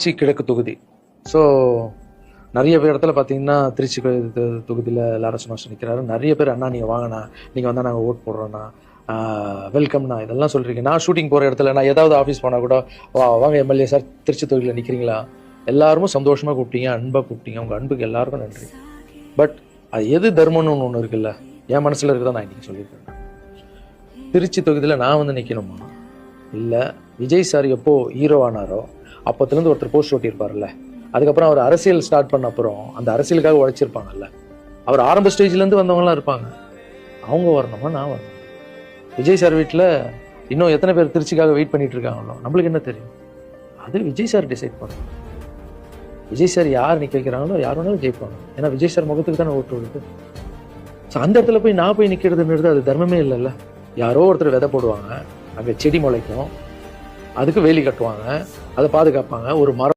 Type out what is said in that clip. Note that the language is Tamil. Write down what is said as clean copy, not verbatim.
திருச்சி கிழக்கு தொகுதி. ஸோ நிறைய பேர் இடத்துல பார்த்தீங்கன்னா திருச்சி தொகுதியில் லாரன்ஸ் நிற்கிறாரு. நிறைய பேர் அண்ணா நீங்கள் வாங்கண்ணா, நீங்கள் வந்தால் நாங்கள் ஓட் போடுறோண்ணா, வெல்கம்ண்ணா, இதெல்லாம் சொல்கிறீங்க. நான் ஷூட்டிங் போகிற இடத்துல நான் ஏதாவது ஆஃபீஸ் போனால் கூட வாங்க எம்எல்ஏ சார் திருச்சி தொகுதியில் நிற்கிறீங்களா, எல்லாருமே சந்தோஷமாக கூப்பிட்டீங்க, அன்பாக கூப்பிட்டீங்க. உங்கள் அன்புக்கு எல்லாருக்கும் நன்றி. பட் அது எது தர்மம்னு ஒன்று இருக்குல்ல, என் மனசில் இருக்குதான் நான் இன்றைக்கி சொல்லியிருக்கேன். திருச்சி தொகுதியில் நான் வந்து நிற்கணுமா? இல்லை, விஜய் சார் எப்போ ஹீரோ ஆனாரோ அப்போத்துலேருந்து ஒருத்தர் போஸ்ட் ஓட்டியிருப்பார்ல, அதுக்கப்புறம் அவர் அரசியல் ஸ்டார்ட் பண்ண அப்புறம் அந்த அரசியலுக்காக உழைச்சிருப்பாங்கல்ல, அவர் ஆரம்ப ஸ்டேஜ்லேருந்து வந்தவங்களாம் இருப்பாங்க, அவங்க வரணுமா நான் வரணும்? விஜய் சார் வீட்டில் இன்னும் எத்தனை பேர் திருச்சிக்காக வெயிட் பண்ணிட்டு இருக்காங்களோ நம்மளுக்கு என்ன தெரியும்? அது விஜய் சார் டிசைட் பண்ணணும். விஜய் சார் யார் நிற்க வைக்கிறாங்களோ யார் வேணாலும் ஜெயிப்பாங்க. ஏன்னா விஜய் சார் முகத்துக்கு தானே ஓட்டு வருது. ஸோ அந்த இடத்துல போய் நான் போய் நிற்கிறதுன்றது அது தர்மமே இல்லைல்ல. யாரோ ஒருத்தர் விதை போடுவாங்க, அங்கே செடி முளைக்கும், அதுக்கு வேலி கட்டுவாங்க, அதை பாதுகாப்பாங்க. ஒரு மரம்